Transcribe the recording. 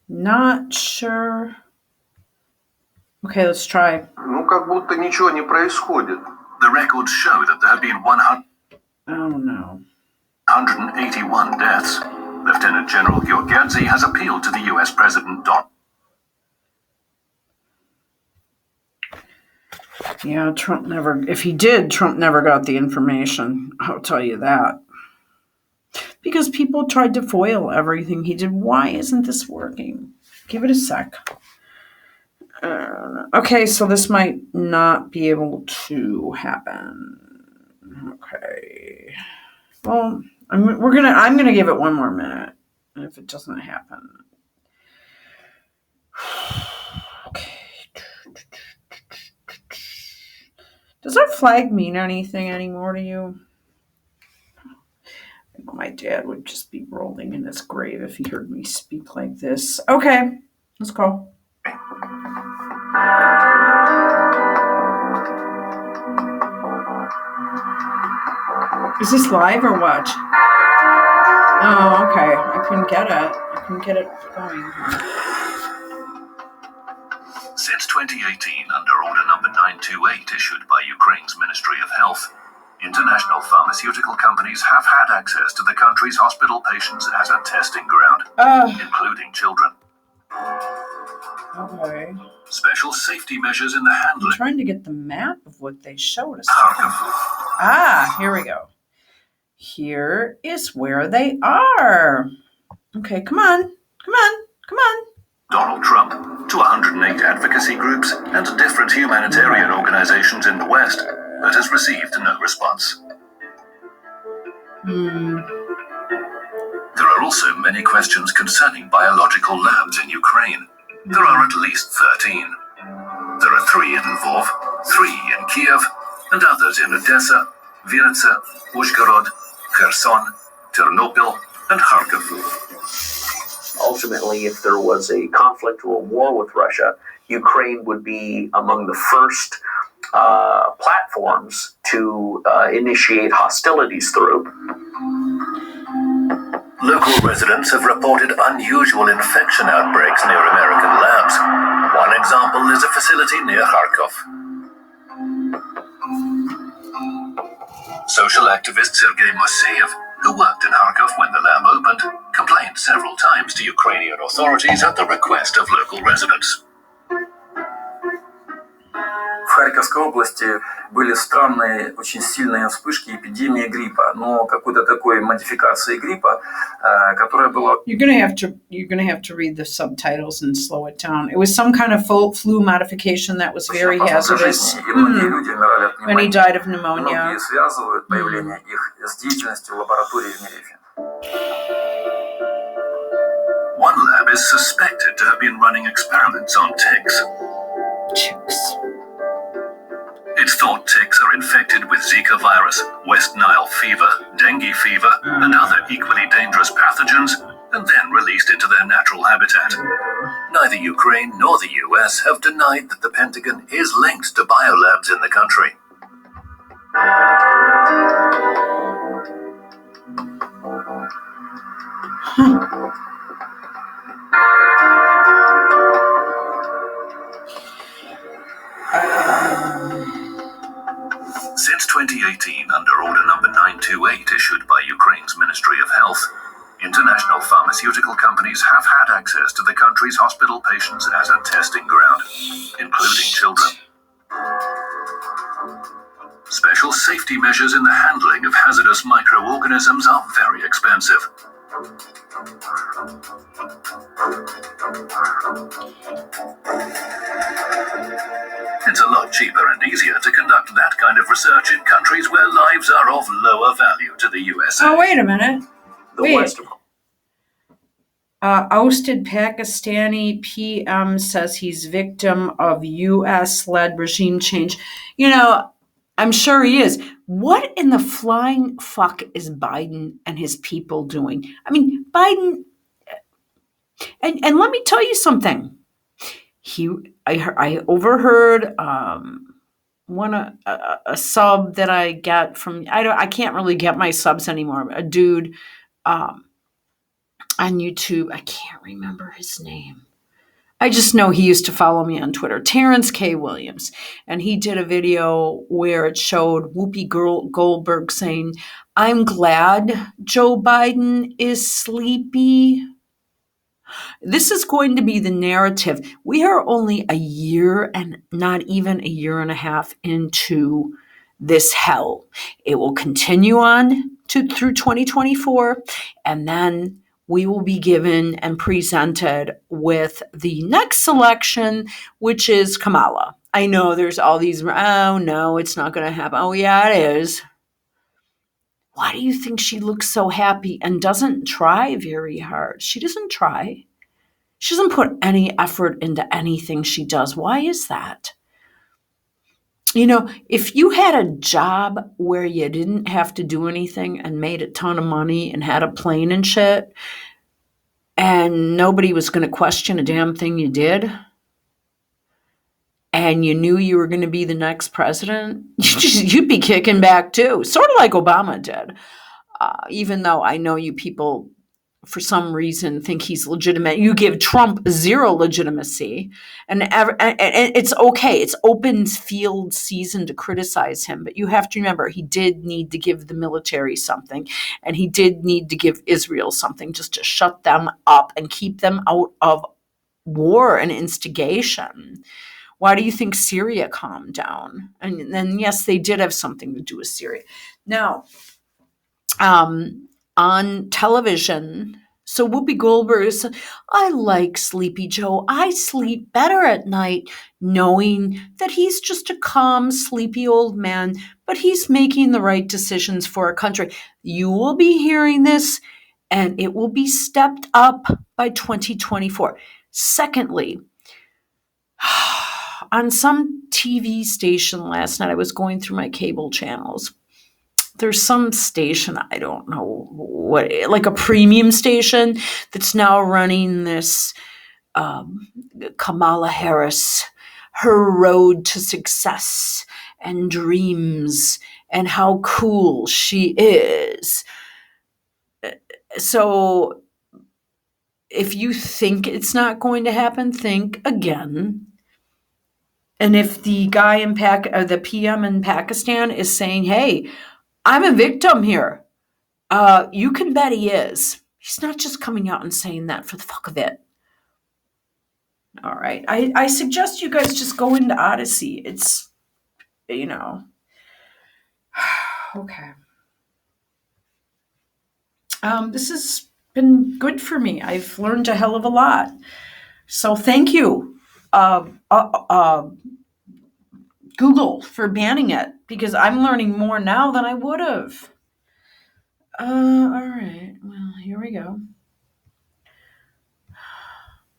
Not sure. Okay, let's try. Ну, как будто ничего не происходит. The records show that there have been 181 deaths. Lieutenant General Giorgadze has appealed to the U.S. President Donald. Yeah, Trump never, if he did, Trump never got the information. I'll tell you that. Because people tried to foil everything he did. Why isn't this working? Give it a sec. Okay, so this might not be able to happen. Okay. Well, I'm gonna give it one more minute. And if it doesn't happen. Okay. Does our flag mean anything anymore to you? My dad would just be rolling in his grave if he heard me speak like this. Okay, let's go. Is this live or what? Oh, okay. I couldn't get it going. Since 2018, under Order Number 928 issued by Ukraine's Ministry of Health, international pharmaceutical companies have had access to the country's hospital patients as a testing ground, including children. Okay. Special safety measures in the handling. I'm trying to get the map of what they showed us. Kharkov. Here we go. Here is where they are. Okay, come on. Donald Trump to 108 advocacy groups and different humanitarian organizations in the West, but has received no response. There are also many questions concerning biological labs in Ukraine. There are at least 13. There are 3 in Lvov, 3 in Kiev, and others in Odessa, Vinnytsia, Uzhhorod, Kherson, Ternopil, and Kharkov. Ultimately, if there was a conflict or a war with Russia, Ukraine would be among the first platforms to initiate hostilities through. Local residents have reported unusual infection outbreaks near American labs. One example is a facility near Kharkov. Social activist Sergei Moiseev, who worked in Kharkov when the lab opened, complained several times to Ukrainian authorities at the request of local residents. В Харьковской области были странные, очень сильные вспышки эпидемии гриппа, но какой-то такой модификации гриппа, которая была. You're gonna have to read the subtitles and slow it down. It was some kind of flu modification that was very hazardous. Many died of pneumonia. Многие связывают появление их с деятельностью лаборатории в Мерефе. One lab is suspected to have been running experiments on ticks. It's thought ticks are infected with Zika virus, West Nile fever, dengue fever, and other equally dangerous pathogens, and then released into their natural habitat. Neither Ukraine nor the US have denied that the Pentagon is linked to biolabs in the country. Since 2018, under Order Number 928 issued by Ukraine's Ministry of Health, international pharmaceutical companies have had access to the country's hospital patients as a testing ground, including children. Special safety measures in the handling of hazardous microorganisms are very expensive. It's a lot cheaper and easier to conduct that kind of research in countries where lives are of lower value to the USA. Oh, wait a minute. West. Ousted Pakistani PM says he's victim of U.S.-led regime change. You know, I'm sure he is. What in the flying fuck is Biden and his people doing? I mean, Biden, and let me tell you something. I overheard a sub that I get from I can't really get my subs anymore. A dude on YouTube. I can't remember his name. I just know he used to follow me on Twitter, Terrence K. Williams. And he did a video where it showed Whoopi Goldberg saying, I'm glad Joe Biden is sleepy. This is going to be the narrative. We are only a year and not even a year and a half into this hell. It will continue on through 2024, and then we will be given and presented with the next election, which is Kamala. I know there's all these, oh no, it's not going to happen. Oh yeah, it is. Why do you think she looks so happy and doesn't try very hard? She doesn't try. She doesn't put any effort into anything she does. Why is that? If you had a job where you didn't have to do anything and made a ton of money and had a plane and shit, and nobody was going to question a damn thing you did, and you knew you were going to be the next president, you'd be kicking back too, sort of like Obama did. Even though I know you people, for some reason, think he's legitimate. You give Trump zero legitimacy, and it's okay. It's open field season to criticize him, but you have to remember he did need to give the military something, and he did need to give Israel something just to shut them up and keep them out of war and instigation. Why do you think Syria calmed down? And then, yes, they did have something to do with Syria. Now, on television, so Whoopi Goldberg is, I like Sleepy Joe. I sleep better at night knowing that he's just a calm, sleepy old man, but he's making the right decisions for our country. You will be hearing this, and it will be stepped up by 2024. Secondly, on some TV station last night, I was going through my cable channels. There's some station, I don't know what, like a premium station that's now running this Kamala Harris, her road to success and dreams and how cool she is. So if you think it's not going to happen, think again. And if the guy the PM in Pakistan is saying, hey, I'm a victim here, you can bet he is. He's not just coming out and saying that for the fuck of it. All right. I suggest you guys just go into Odyssey. It's, okay. This has been good for me. I've learned a hell of a lot. So thank you, Google, for banning it, because I'm learning more now than I would have. All right. Well, here we go.